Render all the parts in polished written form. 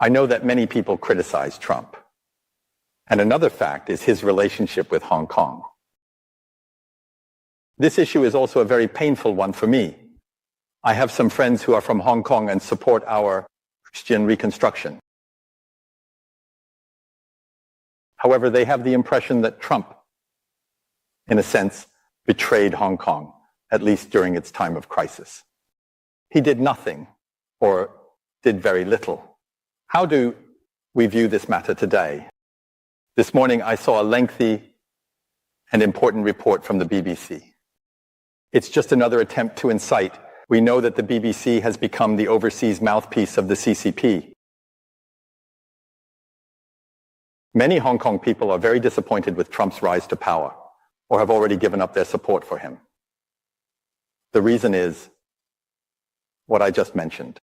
I know that many people criticize Trump. And another fact is his relationship with Hong Kong. This issue is also a very painful one for me. I have some friends who are from Hong Kong and support our Christian reconstruction. However, they have the impression that Trump, in a sense, betrayed Hong Kong, at least during its time of crisis. He did nothing, or did very little. How do we view this matter today? This morning I saw a lengthy and important report from the BBC. It's just another attempt to incite. We know that the BBC has become the overseas mouthpiece of the CCP. Many Hong Kong people are very disappointed with Trump's rise to power, or have already given up their support for him. The reason is what I just mentioned.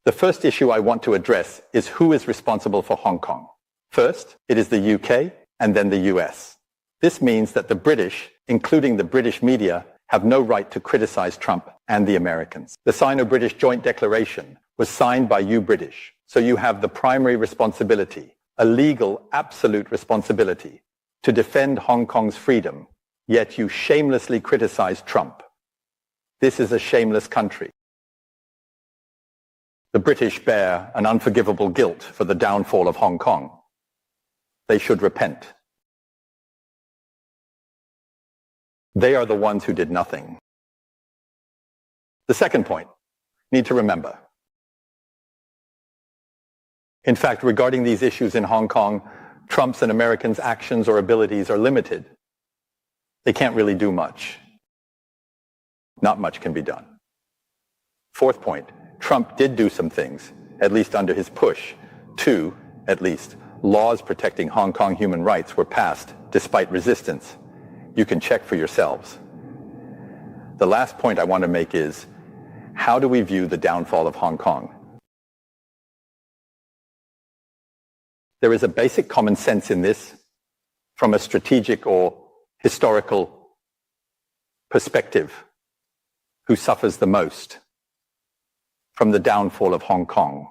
The first issue I want to address is who is responsible for Hong Kong. First, it is the UK and then the US. This means that the British, including the British media, have no right to criticize Trump and the Americans. The Sino-British Joint Declaration was signed by you British, so you have the primary responsibility, a legal, absolute responsibility, to defend Hong Kong's freedom, yet you shamelessly criticize Trump. This is a shameless country. The British bear an unforgivable guilt for the downfall of Hong Kong. They should repent. They are the ones who did nothing. The second point, need to remember. In fact, regarding these issues in Hong Kong, Trump's and Americans' actions or abilities are limited. They can't really do much. Not much can be done. Fourth point, Trump did do some things, at least under his push. Two, at least, laws protecting Hong Kong human rights were passed despite resistance. You can check for yourselves. The last point I want to make is, how do we view the downfall of Hong Kong? There is a basic common sense in this from a strategic or historical perspective. Who suffers the most from the downfall of Hong Kong?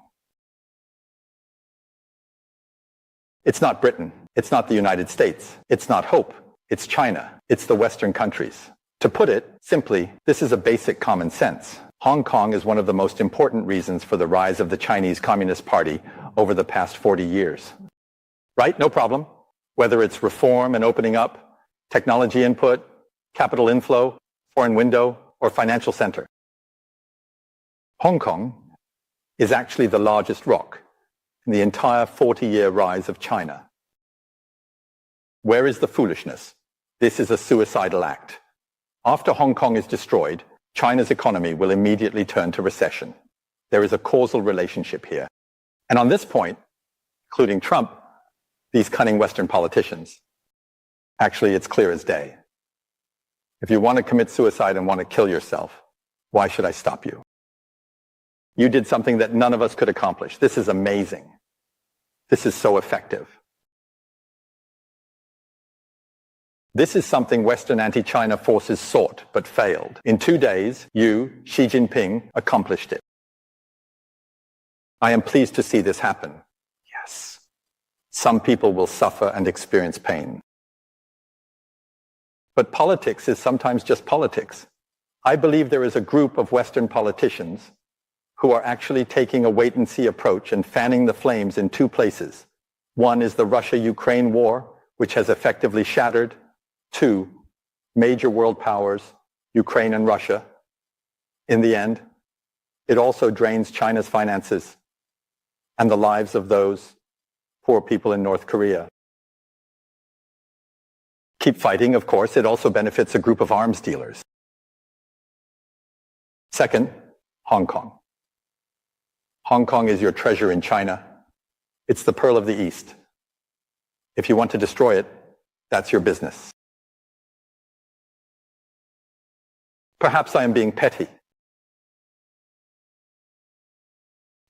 It's not Britain. It's not the United States. It's not Hope. It's China. It's the Western countries. To put it simply, this is a basic common sense. Hong Kong is one of the most important reasons for the rise of the Chinese Communist Party over the past 40 years. Right? No problem. Whether it's reform and opening up, technology input, capital inflow, foreign window, or financial center. Hong Kong is actually the largest rock in the entire 40-year rise of China. Where is the foolishness? This is a suicidal act. After Hong Kong is destroyed, China's economy will immediately turn to recession. There is a causal relationship here. And on this point, including Trump, these cunning Western politicians, actually it's clear as day. If you want to commit suicide and want to kill yourself, why should I stop you? You did something that none of us could accomplish. This is amazing. This is so effective. This is something Western anti-China forces sought but failed. In 2 days, you, Xi Jinping, accomplished it. I am pleased to see this happen. Yes. Some people will suffer and experience pain. But politics is sometimes just politics. I believe there is a group of Western politicians who are actually taking a wait-and-see approach and fanning the flames in two places. One is the Russia-Ukraine war, which has effectively shattered two major world powers, Ukraine and Russia. In the end, it also drains China's finances and the lives of those poor people in North Korea. Keep fighting, of course, it also benefits a group of arms dealers. Second, Hong Kong. Hong Kong is your treasure in China. It's the pearl of the East. If you want to destroy it, that's your business. Perhaps I am being petty.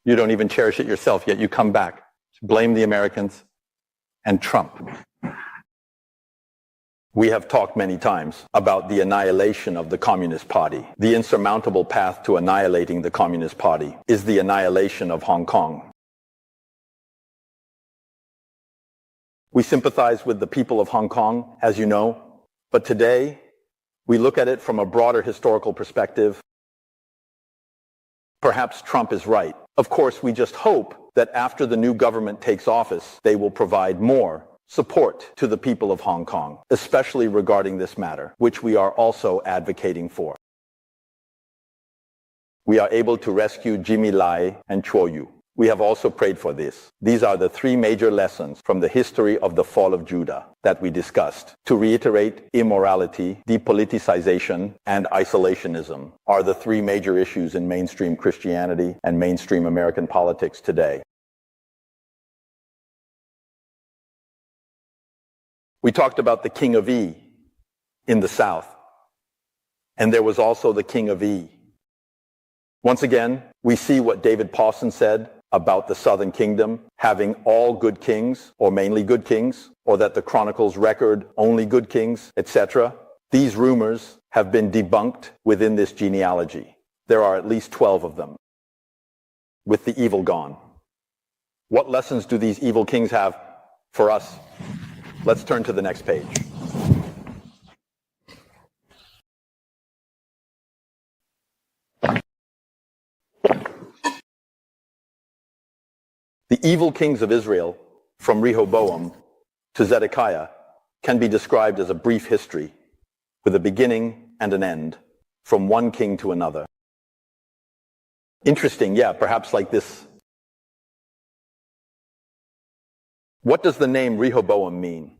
You don't even cherish it yourself, yet you come back to blame the Americans and Trump. We have talked many times about the annihilation of the Communist Party. The insurmountable path to annihilating the Communist Party is the annihilation of Hong Kong. We sympathize with the people of Hong Kong, as you know, but today we look at it from a broader historical perspective. Perhaps Trump is right. Of course, we just hope that after the new government takes office, they will provide more support to the people of Hong Kong, especially regarding this matter, which we are also advocating for. We are able to rescue Jimmy Lai and Chuo Yu. We have also prayed for this. These are the three major lessons from the history of the fall of Judah that we discussed. To reiterate, immorality, depoliticization, and isolationism are the three major issues in mainstream Christianity and mainstream American politics today. We talked about the King of E in the South, and there was also the King of E. Once again, we see what David Pawson said about the Southern Kingdom having all good kings, or mainly good kings, or that the Chronicles record only good kings, etc. These rumors have been debunked within this genealogy. There are at least 12 of them, with the evil gone. What lessons do these evil kings have for us? Let's turn to the next page. The evil kings of Israel, from Rehoboam to Zedekiah, can be described as a brief history, with a beginning and an end, from one king to another. Interesting, yeah, perhaps like this. What does the name Rehoboam mean?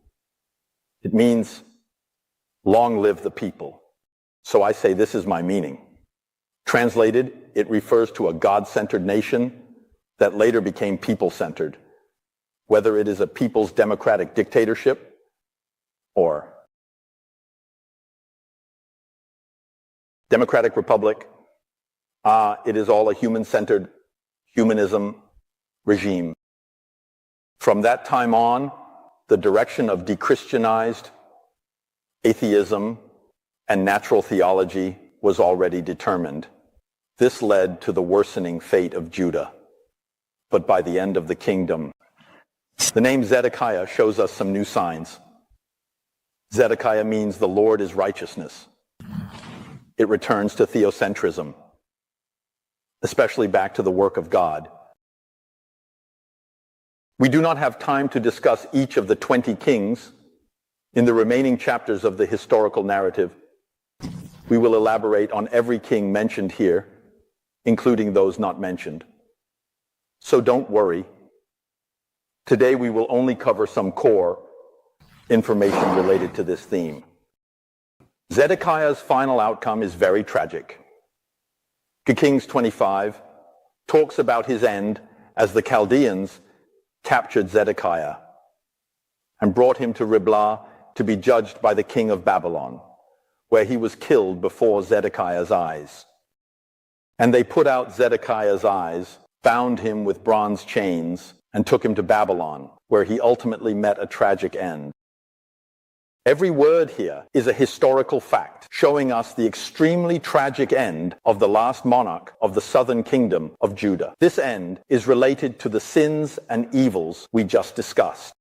It means, long live the people. So I say this is my meaning. Translated, it refers to a God-centered nation that later became people-centered, whether it is a people's democratic dictatorship or democratic republic. It is all a human-centered humanism regime. From that time on, the direction of de-Christianized atheism and natural theology was already determined. This led to the worsening fate of Judah. But by the end of the kingdom, the name Zedekiah shows us some new signs. Zedekiah means the Lord is righteousness. It returns to theocentrism, especially back to the work of God. We do not have time to discuss each of the 20 kings. In the remaining chapters of the historical narrative, we will elaborate on every king mentioned here, including those not mentioned. So don't worry. Today we will only cover some core information related to this theme. Zedekiah's final outcome is very tragic. Kings 25 talks about his end as the Chaldeans captured Zedekiah and brought him to Riblah to be judged by the king of Babylon, where he was killed before Zedekiah's eyes. And they put out Zedekiah's eyes, bound him with bronze chains, and took him to Babylon, where he ultimately met a tragic end. Every word here is a historical fact, showing us the extremely tragic end of the last monarch of the southern kingdom of Judah. This end is related to the sins and evils we just discussed.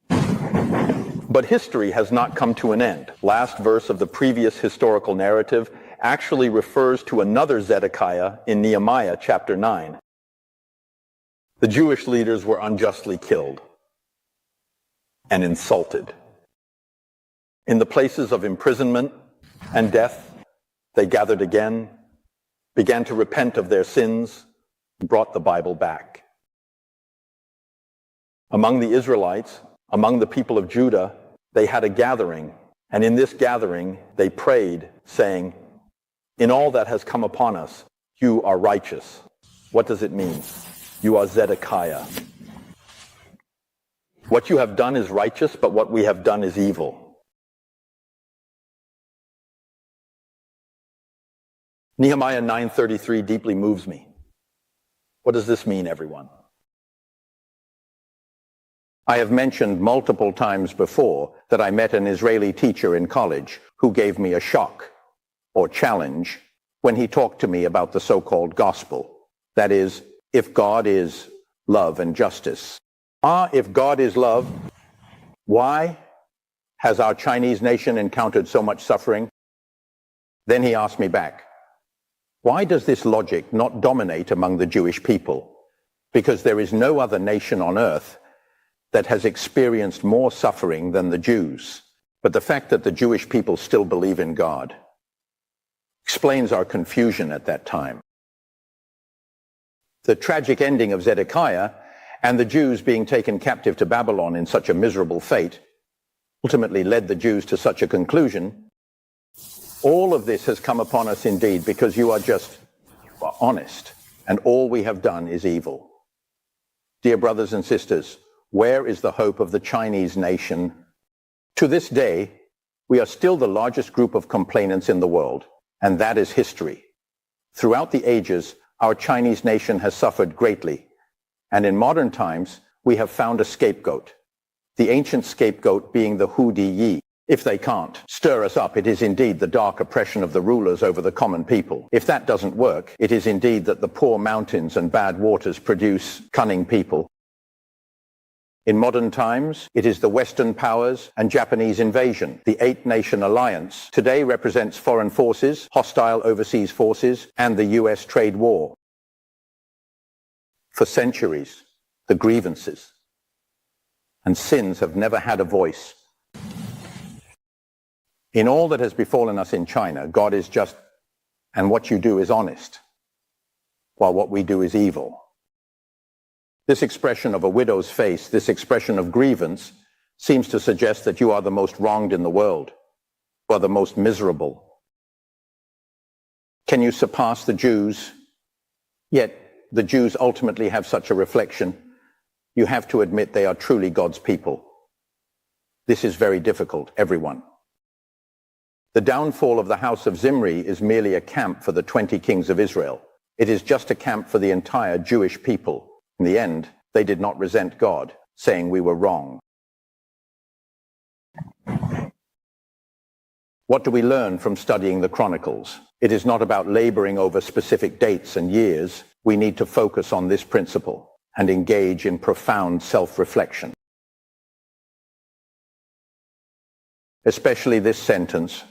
But history has not come to an end. Last verse of the previous historical narrative actually refers to another Zedekiah in Nehemiah chapter 9. The Jewish leaders were unjustly killed and insulted. In the places of imprisonment and death, they gathered again, began to repent of their sins, and brought the Bible back. Among the Israelites, among the people of Judah, they had a gathering, and in this gathering they prayed, saying, "In all that has come upon us, you are righteous." What does it mean? You are Zedekiah. What you have done is righteous, but what we have done is evil. Nehemiah 9:33 deeply moves me. What does this mean, everyone? I have mentioned multiple times before that I met an Israeli teacher in college who gave me a shock or challenge when he talked to me about the so-called gospel. That is, if God is love and justice. If God is love, why has our Chinese nation encountered so much suffering? Then he asked me back, why does this logic not dominate among the Jewish people? Because there is no other nation on earth that has experienced more suffering than the Jews. But the fact that the Jewish people still believe in God explains our confusion at that time. The tragic ending of Zedekiah and the Jews being taken captive to Babylon in such a miserable fate ultimately led the Jews to such a conclusion. All of this has come upon us indeed because you are just honest, and all we have done is evil. Dear brothers and sisters, where is the hope of the Chinese nation? To this day, we are still the largest group of complainants in the world, and that is history. Throughout the ages, our Chinese nation has suffered greatly, and in modern times, we have found a scapegoat, the ancient scapegoat being the Hu Di Yi. If they can't stir us up, it is indeed the dark oppression of the rulers over the common people. If that doesn't work, it is indeed that the poor mountains and bad waters produce cunning people. In modern times, it is the Western powers and Japanese invasion. The eight-nation alliance today represents foreign forces, hostile overseas forces, and the US trade war. For centuries, the grievances and sins have never had a voice. In all that has befallen us in China, God is just, and what you do is honest, while what we do is evil. This expression of a widow's face, this expression of grievance, seems to suggest that you are the most wronged in the world, or the most miserable. Can you surpass the Jews? Yet the Jews ultimately have such a reflection. You have to admit they are truly God's people. This is very difficult, everyone. The downfall of the house of Zimri is merely a camp for the 20 kings of Israel. It is just a camp for the entire Jewish people. In the end, they did not resent God, saying we were wrong. What do we learn from studying the Chronicles? It is not about laboring over specific dates and years. We need to focus on this principle and engage in profound self-reflection. Especially this sentence,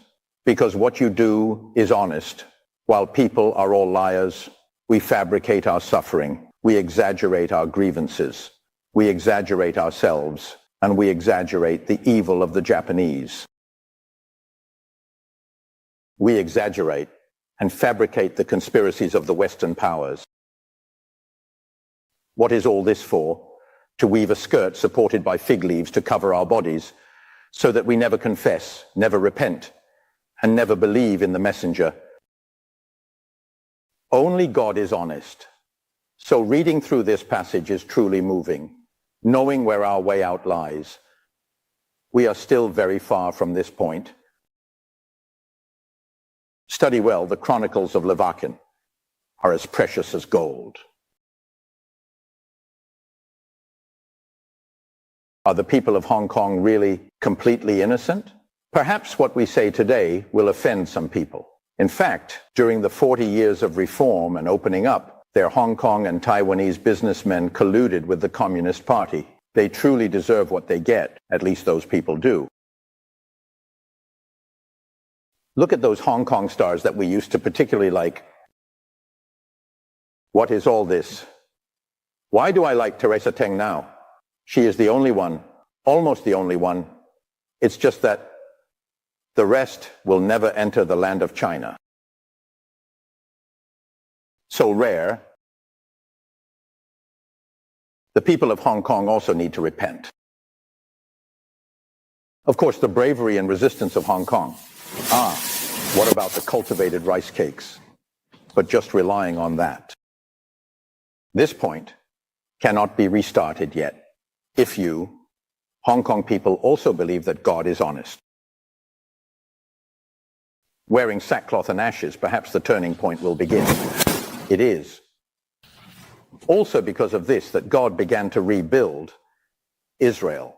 because what you do is honest, while people are all liars. We fabricate our suffering, we exaggerate our grievances, we exaggerate ourselves, and we exaggerate the evil of the Japanese. We exaggerate and fabricate the conspiracies of the Western powers. What is all this for? To weave a skirt supported by fig leaves to cover our bodies, so that we never confess, never repent, and never believe in the messenger. Only God is honest. So reading through this passage is truly moving, knowing where our way out lies. We are still very far from this point. Study well, the Chronicles of Leviathan are as precious as gold. Are the people of Hong Kong really completely innocent? Perhaps what we say today will offend some people. In fact, during the 40 years of reform and opening up, their Hong Kong and Taiwanese businessmen colluded with the Communist Party. They truly deserve what they get, at least those people do. Look at those Hong Kong stars that we used to particularly like. What is all this? Why do I like Teresa Teng now? She is the only one, almost the only one. It's just that the rest will never enter the land of China. So rare. The people of Hong Kong also need to repent. Of course, the bravery and resistance of Hong Kong. What about the cultivated rice cakes? But just relying on that. This point cannot be restarted yet. If you, Hong Kong people, also believe that God is honest. Wearing sackcloth and ashes, perhaps the turning point will begin. It is. Also because of this, that God began to rebuild Israel.